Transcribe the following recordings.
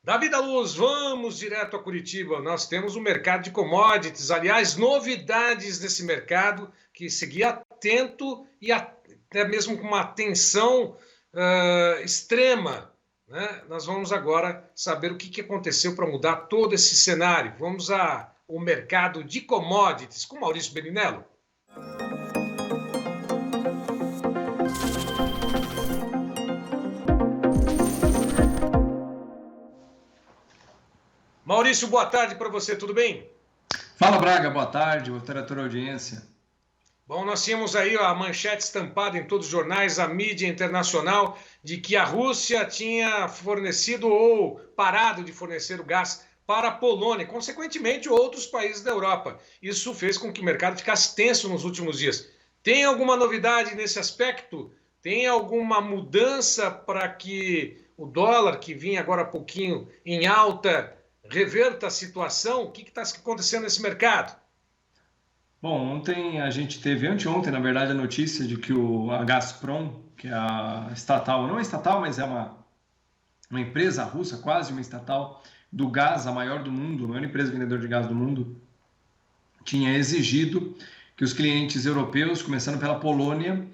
Davi da Luz, vamos direto a Curitiba. Nós temos um mercado de commodities, aliás, novidades nesse mercado que seguia atento e até mesmo com uma atenção extrema. Né? Nós vamos agora saber o que aconteceu para mudar todo esse cenário. Vamos ao mercado de commodities com Maurício Belinello. Maurício, boa tarde para você, tudo bem? Fala, Braga, boa tarde a toda a audiência. Bom, nós tínhamos aí a manchete estampada em todos os jornais, a mídia internacional, de que a Rússia tinha fornecido ou parado de fornecer o gás para a Polônia, consequentemente outros países da Europa. Isso fez com que o mercado ficasse tenso nos últimos dias. Tem alguma novidade nesse aspecto? Tem alguma mudança para que o dólar, que vinha agora há pouquinho em alta, reverta a situação? O que está acontecendo nesse mercado? Bom, ontem a gente teve, anteontem, na verdade, a notícia de que a Gazprom, que é a estatal, não é estatal, mas é uma empresa russa, quase uma estatal do gás, a maior do mundo, a maior empresa vendedora de gás do mundo, tinha exigido que os clientes europeus, começando pela Polônia,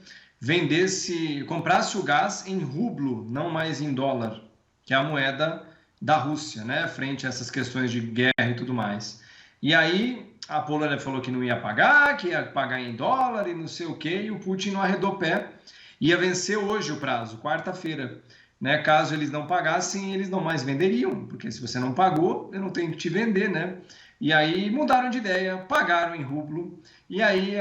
comprasse o gás em rublo, não mais em dólar, que é a moeda da Rússia, né, frente a essas questões de guerra e tudo mais. E aí a Polônia falou que não ia pagar, que ia pagar em dólar e não sei o quê, e o Putin não arredou pé, ia vencer hoje o prazo, quarta-feira. Né? Caso eles não pagassem, eles não mais venderiam, porque se você não pagou, eu não tenho que te vender, né? E aí mudaram de ideia, pagaram em rublo, e aí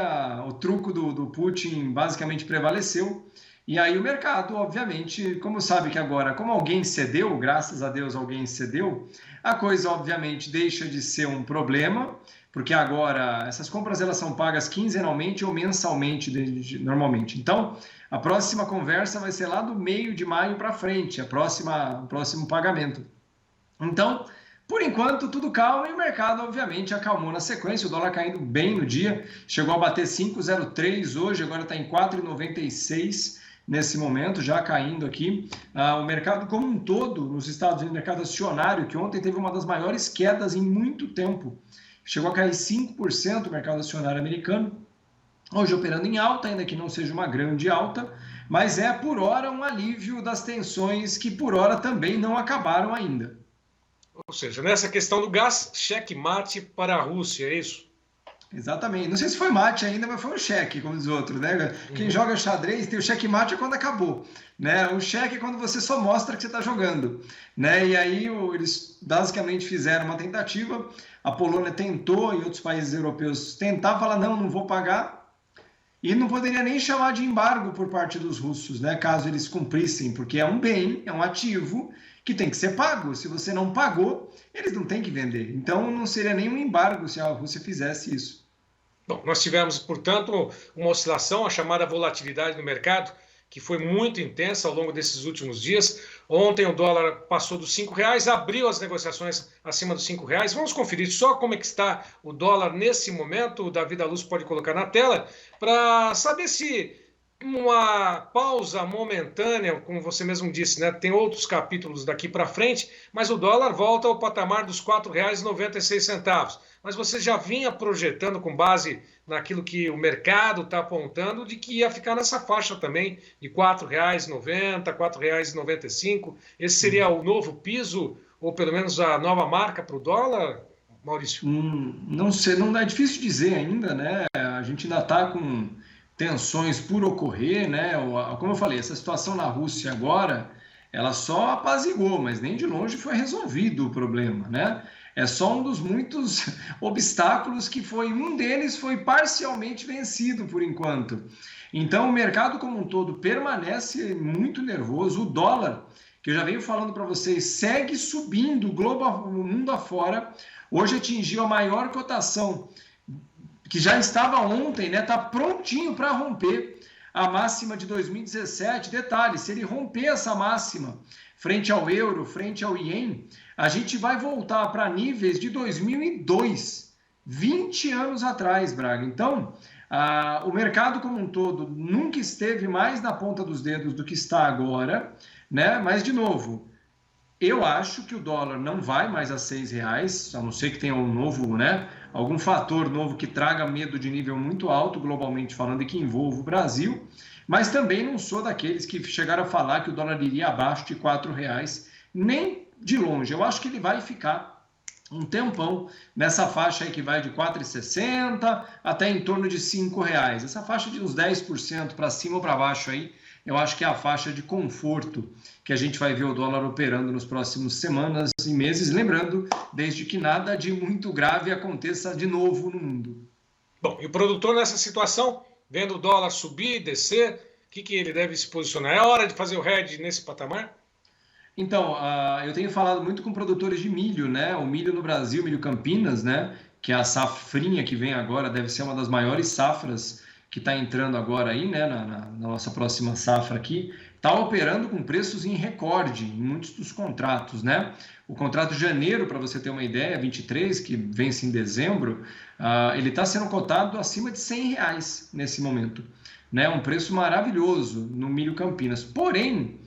o truco do Putin basicamente prevaleceu. E aí o mercado, obviamente, como sabe que agora, como alguém cedeu, graças a Deus alguém cedeu, a coisa obviamente deixa de ser um problema, porque agora essas compras elas são pagas quinzenalmente ou mensalmente normalmente. Então, a próxima conversa vai ser lá do meio de maio para frente, o próximo pagamento. Então, por enquanto, tudo calmo e o mercado, obviamente, acalmou na sequência. O dólar caindo bem no dia, chegou a bater 5,03 hoje, agora está em 4,96 nesse momento, já caindo aqui. O mercado como um todo, nos Estados Unidos, o mercado acionário, que ontem teve uma das maiores quedas em muito tempo, chegou a cair 5% o mercado acionário americano, hoje operando em alta, ainda que não seja uma grande alta, mas é por hora um alívio das tensões que por hora também não acabaram ainda. Ou seja, nessa questão do gás, checkmate para a Rússia, é isso? Exatamente. Não sei se foi mate ainda, mas foi um cheque, como diz o outro, né? Quem joga xadrez tem o checkmate quando acabou, né? O cheque é quando você só mostra que você está jogando, né? E aí eles basicamente fizeram uma tentativa, a Polônia tentou e outros países europeus tentavam falar, não vou pagar, e não poderia nem chamar de embargo por parte dos russos, né? Caso eles cumprissem, porque é um bem, é um ativo que tem que ser pago. Se você não pagou, eles não têm que vender. Então não seria nenhum embargo se a Rússia fizesse isso. Bom, nós tivemos, portanto, uma oscilação, a chamada volatilidade no mercado, que foi muito intensa ao longo desses últimos dias. Ontem o dólar passou dos R$5, abriu as negociações acima dos R$5. Vamos conferir só como é que está o dólar nesse momento. O Davi da Luz pode colocar na tela para saber se uma pausa momentânea, como você mesmo disse, né? Tem outros capítulos daqui para frente, mas o dólar volta ao patamar dos R$4,96. Mas você já vinha projetando, com base naquilo que o mercado está apontando, de que ia ficar nessa faixa também de R$4,90, R$4,95. Esse seria o novo piso, ou pelo menos a nova marca para o dólar, Maurício? Não sei, não é difícil dizer ainda, né? A gente ainda está com tensões por ocorrer, né? Como eu falei, essa situação na Rússia agora, ela só apaziguou, mas nem de longe foi resolvido o problema, né? É só um dos muitos obstáculos um deles foi parcialmente vencido por enquanto. Então o mercado como um todo permanece muito nervoso. O dólar, que eu já venho falando para vocês, segue subindo o mundo afora. Hoje atingiu a maior cotação, que já estava ontem, né? Está prontinho para romper a máxima de 2017. Detalhe, se ele romper essa máxima frente ao euro, frente ao ien, a gente vai voltar para níveis de 2002, 20 anos atrás, Braga. Então, o mercado como um todo nunca esteve mais na ponta dos dedos do que está agora, né? Mas, de novo, Eu acho que o dólar não vai mais a R$ 6, a não ser que tenha um novo, né, algum fator novo que traga medo de nível muito alto, globalmente falando, e que envolva o Brasil. Mas também não sou daqueles que chegaram a falar que o dólar iria abaixo de R$ 4, nem de longe. Eu acho que ele vai ficar um tempão nessa faixa aí que vai de 4,60 até em torno de R$ 5. Essa faixa de uns 10% para cima ou para baixo aí, eu acho que é a faixa de conforto que a gente vai ver o dólar operando nos próximos semanas e meses. Lembrando, desde que nada de muito grave aconteça de novo no mundo. Bom, e o produtor nessa situação, vendo o dólar subir, descer, o que ele deve se posicionar? É hora de fazer o hedge nesse patamar? Então, eu tenho falado muito com produtores de milho, né? O milho no Brasil, milho Campinas, né? Que é a safrinha que vem agora, deve ser uma das maiores safras que está entrando agora aí, né? Na nossa próxima safra aqui, está operando com preços em recorde em muitos dos contratos, né? O contrato de janeiro, para você ter uma ideia, 23, que vence em dezembro, ele está sendo cotado acima de R$ 100 nesse momento, né? Um preço maravilhoso no milho Campinas. Porém,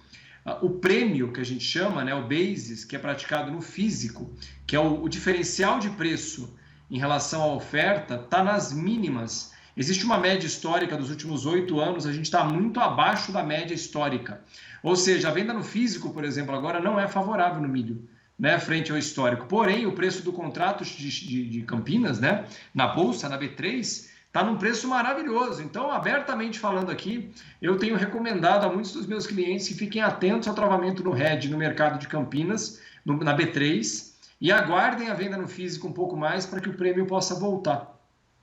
o prêmio que a gente chama, né, o basis, que é praticado no físico, que é o diferencial de preço em relação à oferta, está nas mínimas. Existe uma média histórica dos últimos 8 anos, a gente está muito abaixo da média histórica. Ou seja, a venda no físico, por exemplo, agora não é favorável no milho, né, frente ao histórico. Porém, o preço do contrato de Campinas, né, na Bolsa, na B3, está num preço maravilhoso. Então, abertamente falando aqui, eu tenho recomendado a muitos dos meus clientes que fiquem atentos ao travamento no hedge no mercado de Campinas, na B3, e aguardem a venda no físico um pouco mais para que o prêmio possa voltar,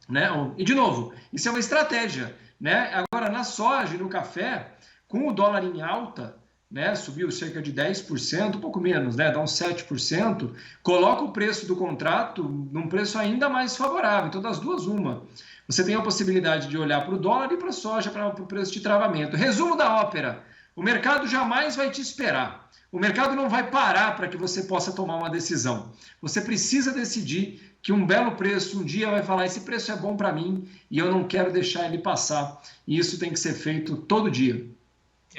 né? E, de novo, isso é uma estratégia, né? Agora, na soja e no café, com o dólar em alta, né, subiu cerca de 10%, um pouco menos, né, dá uns 7%, coloca o preço do contrato num preço ainda mais favorável. Então, das duas, uma. Você tem a possibilidade de olhar para o dólar e para a soja, para o preço de travamento. Resumo da ópera: o mercado jamais vai te esperar. O mercado não vai parar para que você possa tomar uma decisão. Você precisa decidir que um belo preço, um dia vai falar, esse preço é bom para mim e eu não quero deixar ele passar. E isso tem que ser feito todo dia.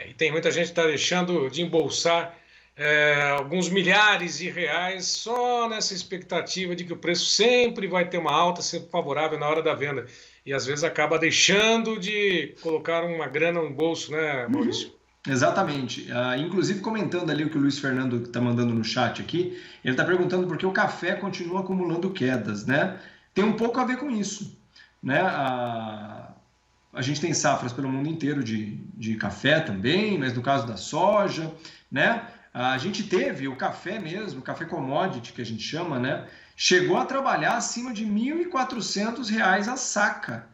E tem muita gente que está deixando de embolsar alguns milhares de reais só nessa expectativa de que o preço sempre vai ter uma alta, sempre favorável na hora da venda. E às vezes acaba deixando de colocar uma grana no bolso, né, Maurício? Exatamente. Inclusive, comentando ali o que o Luiz Fernando está mandando no chat aqui, ele está perguntando por que o café continua acumulando quedas, né? Tem um pouco a ver com isso, né? A gente tem safras pelo mundo inteiro de café também, mas no caso da soja, né? A gente teve o café mesmo, o café commodity, que a gente chama, né? Chegou a trabalhar acima de R$ 1.400 a saca.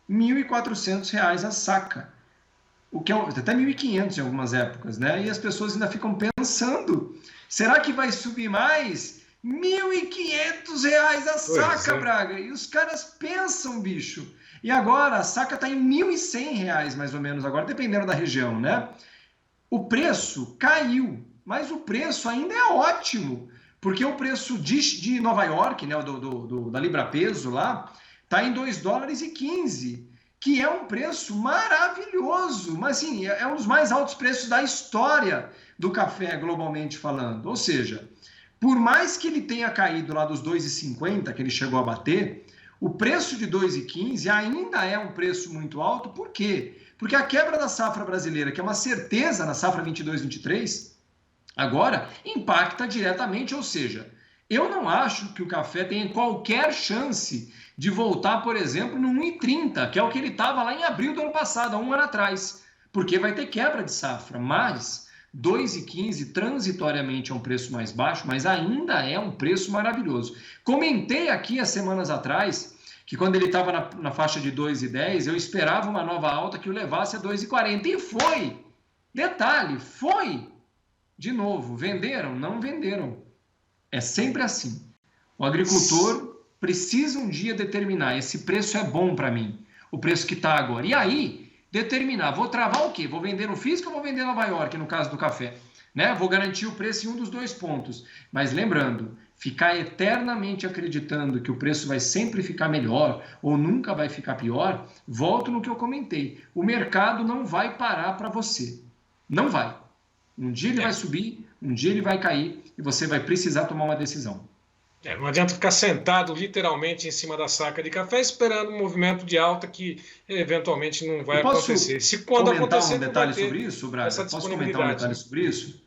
R$ 1.400 a saca. O que é até 1.500 em algumas épocas, né? E as pessoas ainda ficam pensando, será que vai subir mais? R$ 1.500 a saca, Braga! E os caras pensam, bicho. E agora a saca está em R$ 1.100, mais ou menos, agora, dependendo da região, né? O preço caiu, mas o preço ainda é ótimo, porque o preço de Nova York, né, da Libra Peso lá, está em $2,15, que é um preço maravilhoso, mas assim, é um dos mais altos preços da história do café, globalmente falando. Ou seja, por mais que ele tenha caído lá dos 2,50, que ele chegou a bater, o preço de 2,15 ainda é um preço muito alto. Por quê? Porque a quebra da safra brasileira, que é uma certeza na safra 22-23, agora impacta diretamente. Ou seja, eu não acho que o café tenha qualquer chance de voltar, por exemplo, no 1,30, que é o que ele estava lá em abril do ano passado, há um ano atrás, porque vai ter quebra de safra. Mas 2,15 transitoriamente é um preço mais baixo, mas ainda é um preço maravilhoso. Comentei aqui há semanas atrás que quando ele estava na faixa de 2,10, eu esperava uma nova alta que o levasse a 2,40. E foi! Detalhe, foi! De novo, venderam? Não venderam. É sempre assim. O agricultor precisa um dia determinar, esse preço é bom para mim, o preço que está agora. E aí, determinar, vou travar o quê? Vou vender no físico ou vou vender em Nova York, no caso do café? Né? Vou garantir o preço em um dos dois pontos. Mas lembrando, ficar eternamente acreditando que o preço vai sempre ficar melhor ou nunca vai ficar pior, volto no que eu comentei. O mercado não vai parar para você. Não vai. Um dia ele vai subir, um dia ele vai cair e você vai precisar tomar uma decisão. Não adianta ficar sentado literalmente em cima da saca de café esperando um movimento de alta que eventualmente não vai acontecer. Se quando acontecer, um detalhe sobre isso, Braga? Posso comentar um detalhe sobre isso?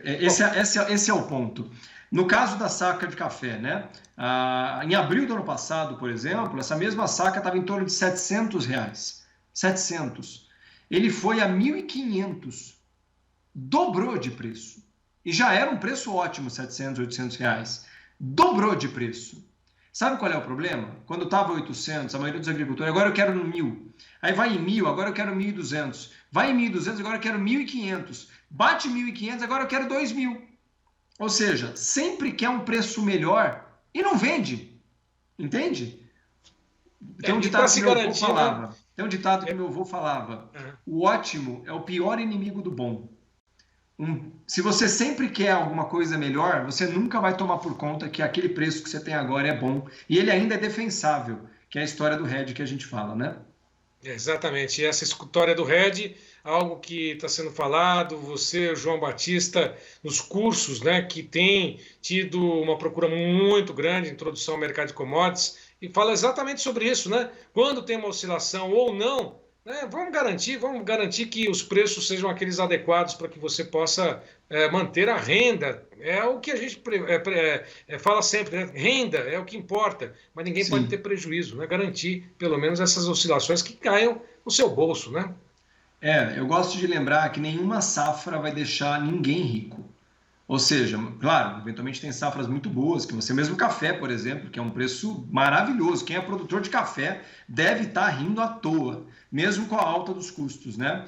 Esse é o ponto. No caso da saca de café, né? Em abril do ano passado, por exemplo, essa mesma saca estava em torno de R$700. 700. Ele foi a 1.500. Dobrou de preço. E já era um preço ótimo, R$700, R$800. Dobrou de preço. Sabe qual é o problema? Quando estava 800, a maioria dos agricultores, agora eu quero no 1.000. Aí vai em 1.000, agora eu quero 1.200. Vai em 1.200, agora eu quero 1.500. Bate 1.500, agora eu quero 2.000. Ou seja, sempre quer um preço melhor e não vende. Entende? Tem um ditado que meu avô falava. Tem um ditado que meu avô falava. O ótimo é o pior inimigo do bom. Se você sempre quer alguma coisa melhor, você nunca vai tomar por conta que aquele preço que você tem agora é bom. E ele ainda é defensável, que é a história do hedge que a gente fala, né? Exatamente. E essa história do hedge, algo que está sendo falado, você, João Batista, nos cursos, né, que tem tido uma procura muito grande, introdução ao mercado de commodities, e fala exatamente sobre isso, né? Quando tem uma oscilação ou não, vamos garantir que os preços sejam aqueles adequados para que você possa manter a renda. É o que a gente fala sempre, né? Renda é o que importa, mas ninguém pode ter prejuízo, né? Garantir pelo menos essas oscilações que caiam no seu bolso, né? Eu gosto de lembrar que nenhuma safra vai deixar ninguém rico. Ou seja, claro, eventualmente tem safras muito boas, que você mesmo café, por exemplo, que é um preço maravilhoso. Quem é produtor de café deve estar rindo à toa, mesmo com a alta dos custos, né?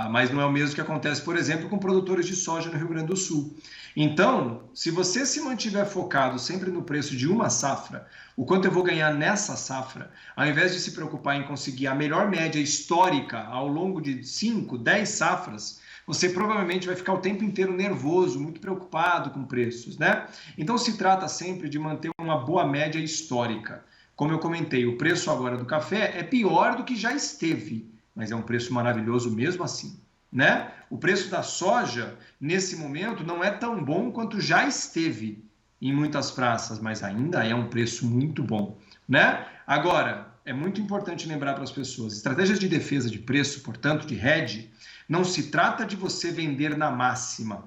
Mas não é o mesmo que acontece, por exemplo, com produtores de soja no Rio Grande do Sul. Então, se você se mantiver focado sempre no preço de uma safra, o quanto eu vou ganhar nessa safra, ao invés de se preocupar em conseguir a melhor média histórica ao longo de 5, 10 safras, você provavelmente vai ficar o tempo inteiro nervoso, muito preocupado com preços, né? Então se trata sempre de manter uma boa média histórica. Como eu comentei, o preço agora do café é pior do que já esteve, mas é um preço maravilhoso mesmo assim, né? O preço da soja, nesse momento, não é tão bom quanto já esteve em muitas praças, mas ainda é um preço muito bom, né? Agora, é muito importante lembrar para as pessoas, estratégias de defesa de preço, portanto, de hedge, não se trata de você vender na máxima,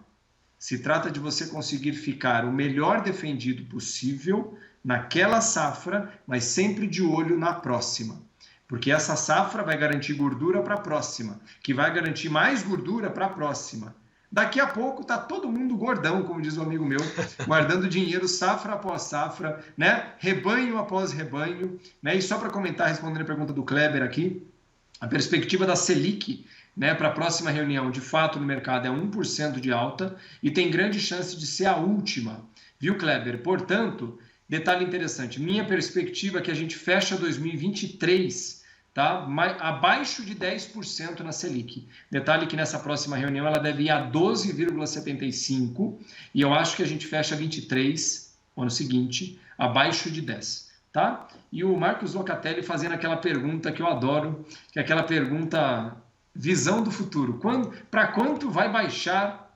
se trata de você conseguir ficar o melhor defendido possível naquela safra, mas sempre de olho na próxima. Porque essa safra vai garantir gordura para a próxima, que vai garantir mais gordura para a próxima. Daqui a pouco está todo mundo gordão, como diz um amigo meu, guardando dinheiro safra após safra, né? Rebanho após rebanho. Né? E só para comentar, respondendo a pergunta do Kleber aqui, a perspectiva da Selic, né, para a próxima reunião, de fato, no mercado é 1% de alta e tem grande chance de ser a última, viu, Kleber? Portanto, detalhe interessante, minha perspectiva é que a gente fecha 2023, tá, abaixo de 10% na Selic. Detalhe que nessa próxima reunião ela deve ir a 12,75 e eu acho que a gente fecha 23, ano seguinte, abaixo de 10. Tá? E o Marcos Locatelli fazendo aquela pergunta que eu adoro, que é aquela pergunta... Visão do futuro. Para quanto vai baixar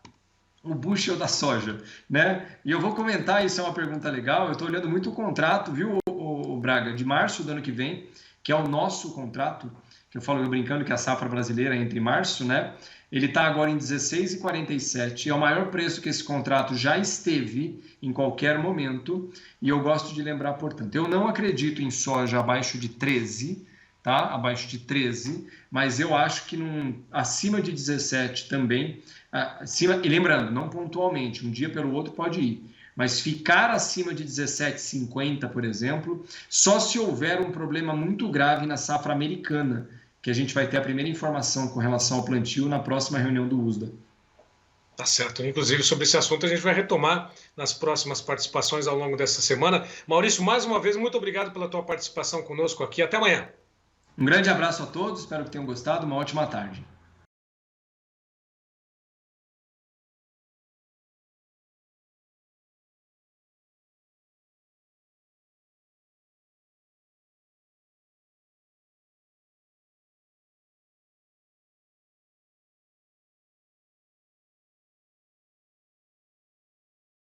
o bushel da soja? Né? E eu vou comentar, isso é uma pergunta legal, eu estou olhando muito o contrato, viu, o Braga, de março do ano que vem, que é o nosso contrato, que eu falo brincando que a safra brasileira é entre março, né? Ele está agora em 16,47, é o maior preço que esse contrato já esteve em qualquer momento, e eu gosto de lembrar, portanto, eu não acredito em soja abaixo de 13, tá? Abaixo de 13, mas eu acho que acima de 17 também, e lembrando, não pontualmente, um dia pelo outro pode ir, mas ficar acima de 17,50, por exemplo, só se houver um problema muito grave na safra americana, que a gente vai ter a primeira informação com relação ao plantio na próxima reunião do USDA. Tá certo. Inclusive, sobre esse assunto, a gente vai retomar nas próximas participações ao longo dessa semana. Maurício, mais uma vez, muito obrigado pela tua participação conosco aqui. Até amanhã. Um grande abraço a todos, espero que tenham gostado, uma ótima tarde.